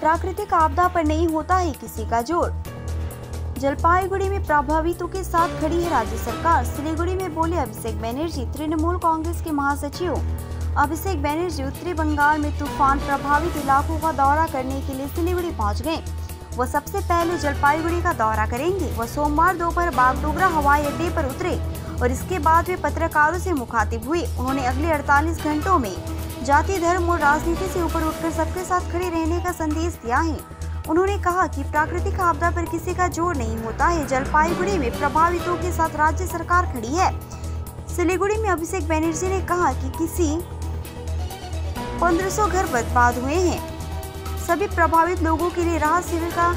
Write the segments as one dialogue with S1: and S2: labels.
S1: प्राकृतिक आपदा पर नहीं होता है किसी का जोर। जलपाईगुड़ी में प्रभावितों के साथ खड़ी है राज्य सरकार। सिलीगुड़ी में बोले अभिषेक बनर्जी। तृणमूल कांग्रेस के महासचिव अभिषेक बनर्जी उत्तरी बंगाल में तूफान प्रभावित इलाकों का दौरा करने के लिए सिलीगुड़ी पहुंच गए। वह सबसे पहले जलपाईगुड़ी का दौरा करेंगे। वह सोमवार दोपहर बागडोगरा हवाई अड्डे पर उतरे और इसके बाद वे पत्रकारों से मुखातिब हुए। उन्होंने अगले 48 घंटों में जाति, धर्म और राजनीति से ऊपर उठकर सबके साथ खड़े रहने का संदेश दिया है। उन्होंने कहा कि प्राकृतिक आपदा पर किसी का जोर नहीं होता है। जलपाईगुड़ी में प्रभावितों के साथ राज्य सरकार खड़ी है। सिलीगुड़ी में अभिषेक बनर्जी ने कहा कि किसी 1500 घर बर्बाद हुए हैं। सभी प्रभावित लोगों के लिए राहत शिविर का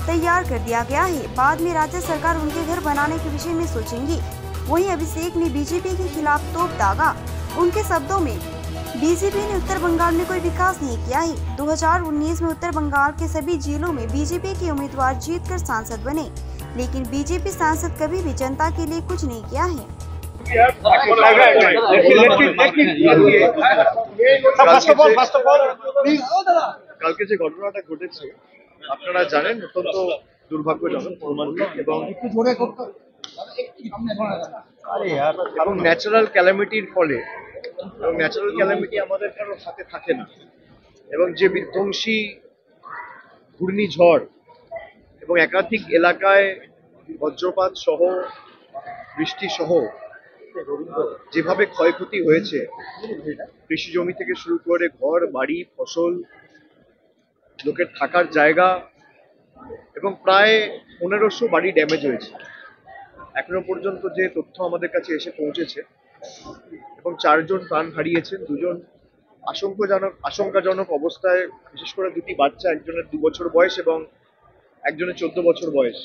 S1: तैयार कर दिया गया है। बाद में राज्य सरकार उनके घर बनाने के विषय में सोचेंगी। वहीं अभिषेक ने बीजेपी के खिलाफ तोप दागा। उनके शब्दों में बीजेपी ने उत्तर बंगाल में कोई विकास नहीं किया है। 2019 में उत्तर बंगाल के सभी जिलों में बीजेपी के उम्मीदवार जीतकर सांसद बने, लेकिन बीजेपी सांसद कभी भी जनता के लिए कुछ नहीं किया है।
S2: কালকে যে ঘটনাটা ঘটেছে আপনারা জানেন, অত্যন্ত দুর্ভাগ্যজনক এবং ন্যাচারাল ক্যালামিটির ফলে, এবং ন্যাচারাল ক্যালামিটি আমাদের কারোর হাতে থাকে না, এবং যে বিধ্বংসী ঘূর্ণিঝড় এবং একাধিক এলাকায় বজ্রপাত সহ বৃষ্টি সহ যেভাবে ক্ষয়ক্ষতি হয়েছে, কৃষি জমি থেকে শুরু করে ঘর বাড়ি, ফসল, লোকের থাকার জায়গা, এবং প্রায় 1500 বাড়ি ড্যামেজ হয়েছে এখনো পর্যন্ত যে তথ্য আমাদের কাছে এসে পৌঁছেছে। এবং 4 জন প্রাণ হারিয়েছেন, 2 জন আশঙ্কাজনক অবস্থায়, বিশেষ করে 2টি বাচ্চা, একজনের 2 বছর বয়স এবং একজনের 14 বছর বয়স।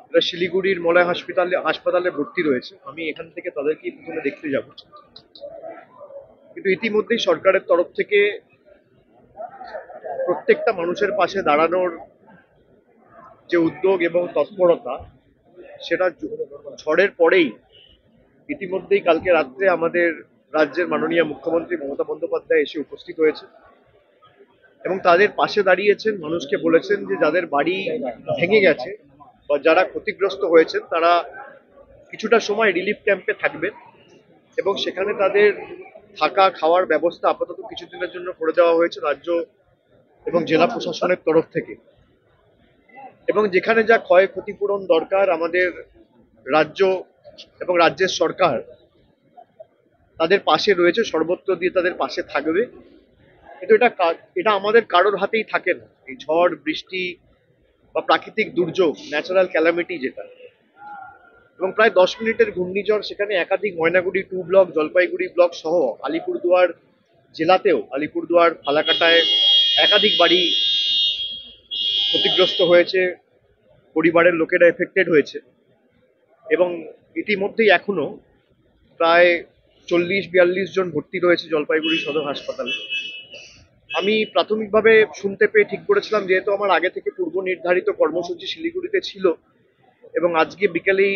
S2: এরা শিলিগুড়ির মলয় হাসপাতালে ভর্তি রয়েছে। আমি এখান থেকে তাদেরকে প্রথমে দেখতে যাব, কিন্তু ইতিমধ্যেই সরকারের তরফ থেকে প্রত্যেকটা মানুষের পাশে দাঁড়ানোর যে উদ্যোগ এবং তৎপরতা, সেটা ঝড়ের পরেই ইতিমধ্যেই কালকে রাত্রে আমাদের রাজ্যের মাননীয় মুখ্যমন্ত্রী মমতা বন্দ্যোপাধ্যায় এসে উপস্থিত হয়েছে এবং তাদের পাশে দাঁড়িয়েছেন। মানুষকে বলেছেন যে যাদের বাড়ি ভেঙে গেছে বা যারা ক্ষতিগ্রস্ত হয়েছেন তারা কিছুটা সময় রিলিফ ক্যাম্পে থাকবেন এবং সেখানে তাদের থাকা খাওয়ার ব্যবস্থা আপাতত কিছুদিনের জন্য করে দেওয়া হয়েছে রাজ্য এবং জেলা প্রশাসনের তরফ থেকে। এবং যেখানে যা ক্ষয়ক্ষতিপূরণ দরকার, আমাদের রাজ্য এবং রাজ্যের সরকার তাদের পাশে রয়েছে, সর্বত্র দিয়ে তাদের পাশে থাকবে। কিন্তু এটা আমাদের কারোর হাতেই থাকে না, এই ঝড় বৃষ্টি বা প্রাকৃতিক দুর্যোগ, ন্যাচারাল ক্যালামিটি যেটা। এবং প্রায় 10 মিনিটের ঘূর্ণিঝড়, সেখানে একাধিক ময়নাগুড়ি 2 ব্লক, জলপাইগুড়ি ব্লক সহ আলিপুরদুয়ার জেলাতেও, আলিপুরদুয়ার ফালাকাটায় একাধিক বাড়ি ক্ষতিগ্রস্ত হয়েছে, পরিবারের লোকেরা এফেক্টেড হয়েছে। এবং ইতিমধ্যেই এখনো প্রায় 40-42 জন ভর্তি রয়েছে জলপাইগুড়ি সদর হাসপাতালে। আমি প্রাথমিকভাবে শুনতে পেয়ে ঠিক করেছিলাম, যেহেতু আমার আগে থেকে পূর্ব নির্ধারিত কর্মসূচি শিলিগুড়িতে ছিল এবং আজকে বিকেলেই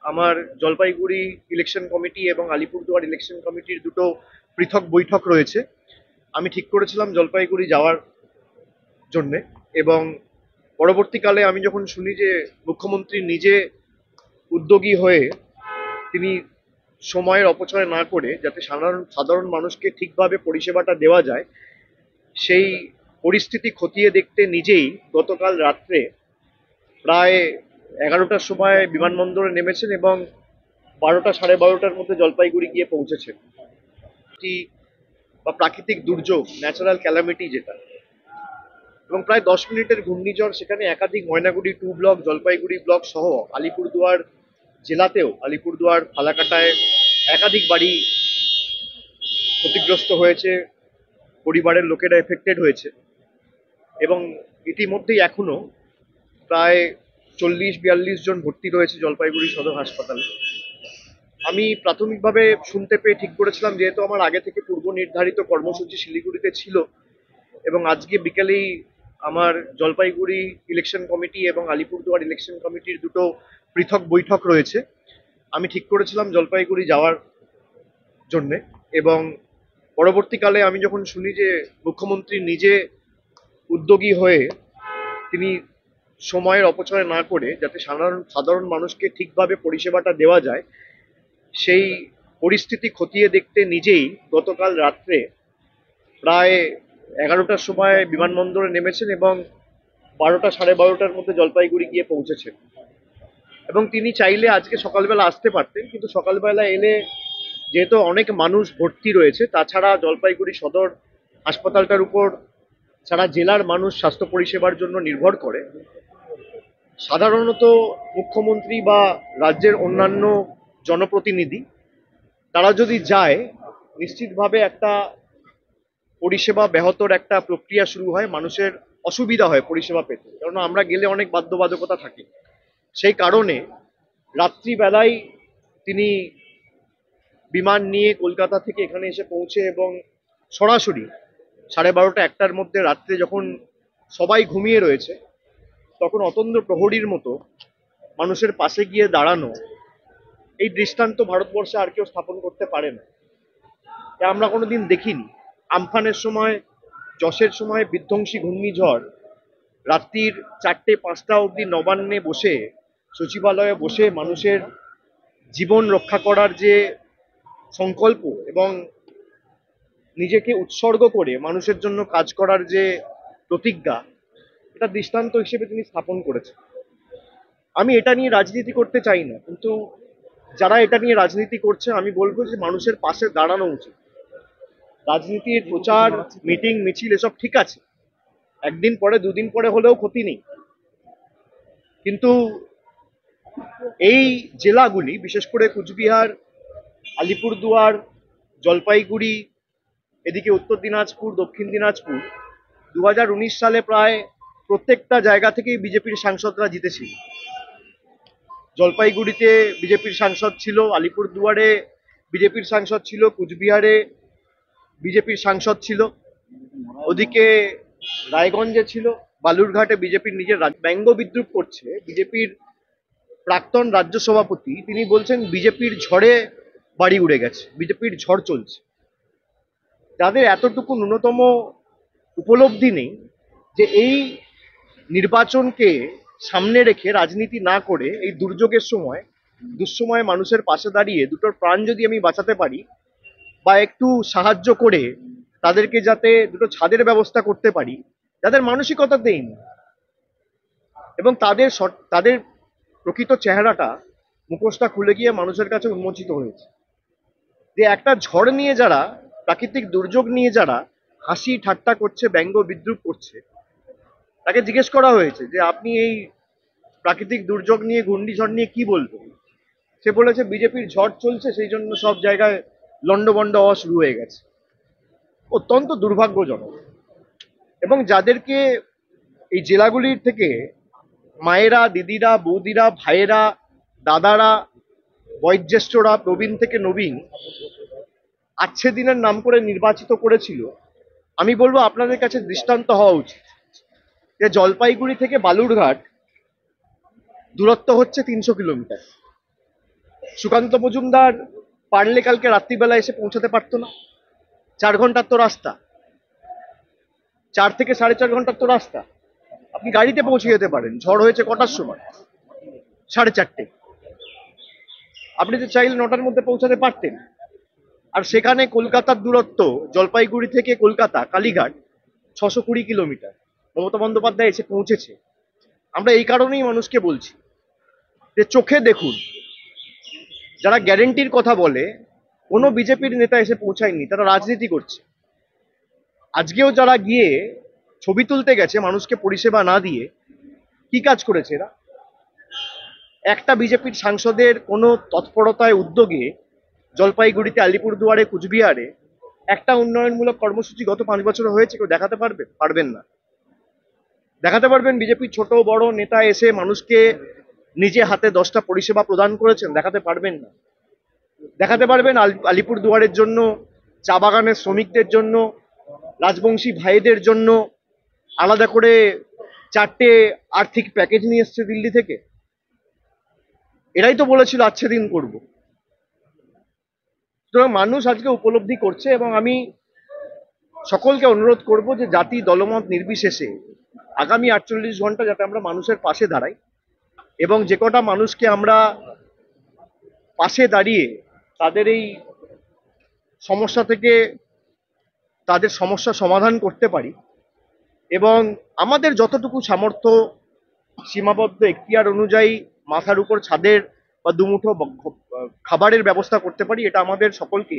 S2: আমার জলপাইগুড়ি ইলেকশন কমিটি এবং আলিপুরদুয়ার ইলেকশন কমিটির দুটো পৃথক বৈঠক রয়েছে, আমি ঠিক করেছিলাম জলপাইগুড়ি যাওয়ার জন্যে। এবং পরবর্তীকালে আমি যখন শুনি যে মুখ্যমন্ত্রী নিজে উদ্যোগী হয়ে তিনি সময়ের অপচয় না করে যাতে সাধারণ মানুষকে ঠিকভাবে পরিষেবাটা দেওয়া যায়, সেই পরিস্থিতি খতিয়ে দেখতে নিজেই গতকাল রাত্রে প্রায় 11টার সময় বিমানবন্দরে নেমেছেন এবং 12টা সাড়ে 12টার মধ্যে জলপাইগুড়ি গিয়ে পৌঁছেছেন। বা প্রাকৃতিক দুর্যোগ, ন্যাচারাল ক্যালামিটি যেটা। এবং প্রায় 10 মিনিটের ঘূর্ণিঝড়, সেখানে একাধিক ময়নাগুড়ি 2 ব্লক, জলপাইগুড়ি ব্লক সহ আলিপুরদুয়ার জেলাতেও, আলিপুরদুয়ার ফালাকাটায় একাধিক বাড়ি ক্ষতিগ্রস্ত হয়েছে, পরিবারের লোকেরা এফেক্টেড হয়েছে। এবং ইতিমধ্যেই এখনো প্রায় 40-42 জন ভর্তি রয়েছে জলপাইগুড়ি সদর হাসপাতালে। আমি প্রাথমিকভাবে শুনতে পেয়ে ঠিক করেছিলাম, যেহেতু আমার আগে থেকে পূর্ব নির্ধারিত কর্মসূচি শিলিগুড়িতে ছিল এবং আজকে বিকেলেই আমার জলপাইগুড়ি ইলেকশন কমিটি এবং আলিপুরদুয়ার ইলেকশন কমিটির দুটো পৃথক বৈঠক রয়েছে, আমি ঠিক করেছিলাম জলপাইগুড়ি যাওয়ার জন্যে। এবং পরবর্তীকালে আমি যখন শুনি যে মুখ্যমন্ত্রী নিজে উদ্যোগী হয়ে তিনি সময়ের অপচয় না করে যাতে সাধারণ মানুষকে ঠিকভাবে পরিষেবাটা দেওয়া যায় সেই পরিস্থিতি খতিয়ে দেখতে নিজেই গতকাল রাত্রে প্রায় 11টার সময় বিমানবন্দরে নেমেছেন এবং 12টা সাড়ে 12টার মধ্যে জলপাইগুড়ি গিয়ে পৌঁছেছেন। এবং তিনি চাইলে আজকে সকালবেলা আসতে পারতেন, কিন্তু সকালবেলা এলে যেহেতু অনেক মানুষ ভর্তি রয়েছে, তাছাড়া জলপাইগুড়ি সদর হাসপাতালটার উপর সারা জেলার মানুষ স্বাস্থ্য পরিষেবার জন্য নির্ভর করে, সাধারণত মুখ্যমন্ত্রী বা রাজ্যের অন্যান্য জনপ্রতিনিধি তারা যদি যায় নিশ্চিতভাবে একটা পরিষেবা ব্যাহতর একটা প্রক্রিয়া শুরু হয়, মানুষের অসুবিধা হয় পরিষেবা পেতে, কারণ আমরা গেলে অনেক বাধ্যবাধকতা থাকে। সেই কারণে রাত্রিবেলায় তিনি বিমান নিয়ে কলকাতা থেকে এখানে এসে পৌঁছে এবং সরাসরি 12:30 1টার মধ্যে রাত্রে যখন সবাই ঘুমিয়ে রয়েছে তখন অতন্দ্র প্রহরীর মতো মানুষের পাশে গিয়ে দাঁড়ানো, এই দৃষ্টান্ত ভারতবর্ষে আর কেউ স্থাপন করতে পারে না। আমরা কোনোদিন দেখিনি। আমফানের সময়, যশের সময় বিধ্বংসী ঘূর্ণিঝড় রাত্রির 4টে 5টা অবধি নবান্নে বসে, সচিবালয়ে বসে মানুষের জীবন রক্ষা করার যে সংকল্প এবং নিজেকে উৎসর্গ করে মানুষের জন্য কাজ করার যে প্রতিজ্ঞা, এটা দৃষ্টান্ত হিসেবে তিনি স্থাপন করেছেন। আমি এটা নিয়ে রাজনীতি করতে চাই না, কিন্তু যারা এটা নিয়ে রাজনীতি করছে আমি বলবো যে মানুষের পাশে দাঁড়ানো উচিত। রাজনীতির প্রচার, মিটিং, মিছিল এসব ঠিক আছে, একদিন পরে দুদিন পরে হলেও ক্ষতি নেই, কিন্তু এই জেলাগুলি বিশেষ করে কুচবিহার, আলিপুরদুয়ার, জলপাইগুড়ি, এদিকে উত্তর দিনাজপুর, দক্ষিণ দিনাজপুর 2019 সালে প্রায় প্রত্যেকটা জায়গা থেকেই বিজেপির সাংসদরা জিতেছিল। জলপাইগুড়িতে বিজেপির সাংসদ ছিল, আলিপুরদুয়ারে বিজেপির সাংসদ ছিল, কুচবিহারে বিজেপির সাংসদ ছিল, ওদিকে রায়গঞ্জে ছিল, বালুরঘাটে বিজেপির নিজের ব্যঙ্গ বিদ্রুপ করছে বিজেপির প্রাক্তন রাজ্য সভাপতি। তিনি বলছেন বিজেপির ঝড়ে বাড়ি উড়ে গেছে, বিজেপির ঝড় চলছে। যাদের এতটুকু ন্যূনতম উপলব্ধি নেই যে এই নির্বাচনকে সামনে রেখে রাজনীতি না করে এই দুর্যোগের সময়, দুঃসময়ে মানুষের পাশে দাঁড়িয়ে দুটোর প্রাণ যদি আমি বাঁচাতে পারি বা একটু সাহায্য করে তাদেরকে যাতে দুটো ছাদের ব্যবস্থা করতে পারি, যাদের মানসিকতা দেই এবং তাদের প্রকৃত চেহারাটা, মুখোশটা খুলে গিয়ে মানুষের কাছে উন্মোচিত হয়েছে। যে একটা ঝড় নিয়ে যারা, প্রাকৃতিক দুর্যোগ নিয়ে যারা হাসি ঠাট্টা করছে, ব্যঙ্গ বিদ্রুপ করছে, তাকে জিজ্ঞেস করা হয়েছে যে আপনি এই প্রাকৃতিক দুর্যোগ নিয়ে, ঘূর্ণিঝড় নিয়ে কি বলবেন। সে বলেছে বিজেপির ঝড় চলছে, সেই জন্য সব জায়গায় লন্ডভন্ড হওয়া শুরু হয়ে গেছে। অত্যন্ত দুর্ভাগ্যজনক। এবং যাদেরকে এই জেলাগুলির থেকে মায়েরা, দিদিরা, বৌদিরা, ভাইয়েরা, দাদারা, বয়োজ্যেষ্ঠরা, প্রবীণ থেকে নবীন আচ্ছে দিনের নাম করে নির্বাচিত করেছিল, আমি বলবো আপনাদের কাছে দৃষ্টান্ত হওয়া উচিত যে জলপাইগুড়ি থেকে বালুরঘাট দূরত্ব হচ্ছে 300 কিলোমিটার। সুকান্ত মজুমদার পারলে কালকে রাত্রিবেলা এসে পৌঁছাতে পারতো না? 4 ঘন্টার তো রাস্তা, 4 থেকে 4.5 ঘন্টার তো রাস্তা। আপনি গাড়িতে পৌঁছে যেতে পারেন। ঝড় হয়েছে কটার সময়? 4:30। আপনি তো চাইলে 9টার মধ্যে পৌঁছাতে পারতেন। আর সেখানে কলকাতার দূরত্ব, জলপাইগুড়ি থেকে কলকাতা কালীঘাট 620 কিলোমিটার। মমতা বন্দ্যোপাধ্যায় এসে পৌঁছেছে। আমরা এই কারণেই মানুষকে বলছি যে চোখে দেখুন, যারা গ্যারেন্টির কথা বলে কোনো বিজেপির নেতা এসে পৌঁছায়নি, তারা রাজনীতি করছে। আজকেও যারা গিয়ে ছবি তুলতে গেছে মানুষকে পরিষেবা না দিয়ে, কি কাজ করেছে এরা? একটা বিজেপির সাংসদের কোনো তৎপরতায়, উদ্যোগে জলপাইগুড়িতে, আলিপুরদুয়ারে, কুচবিহারে একটা উন্নয়নমূলক কর্মসূচি গত 5 বছর হয়েছে কেউ দেখাতে পারবেন না। দেখাতে পারবেন বিজেপির ছোট বড় নেতা এসে মানুষকে নিজে হাতে 10টা পরিষেবা প্রদান করেছেন? দেখাতে পারবেন না। দেখাতে পারবেন আলিপুরদুয়ারের জন্য, চা বাগানের শ্রমিকদের জন্য, রাজবংশী ভাইদের জন্য আলাদা করে 4টে আর্থিক প্যাকেজ নিয়ে এসছে দিল্লি থেকে? এরাই তো বলেছিল আচ্ছে দিন করব। সুতরাং মানুষ আজকে উপলব্ধি করছে এবং আমি সকলকে অনুরোধ করব যে জাতি দলমত নির্বিশেষে আগামী 48 ঘন্টা যাতে আমরা মানুষের পাশে দাঁড়াই এবং যে কটা মানুষকে আমরা পাশে দাঁড়িয়ে তাদের এই সমস্যা থেকে তাদের সমস্যা সমাধান করতে পারি এবং আমাদের যতটুকু সামর্থ্য সীমাবদ্ধ এখতিয়ার অনুযায়ী মাথার উপর ছাদের বা দুমুঠো খাবারের ব্যবস্থা করতে পারি, এটা আমাদের সকলকে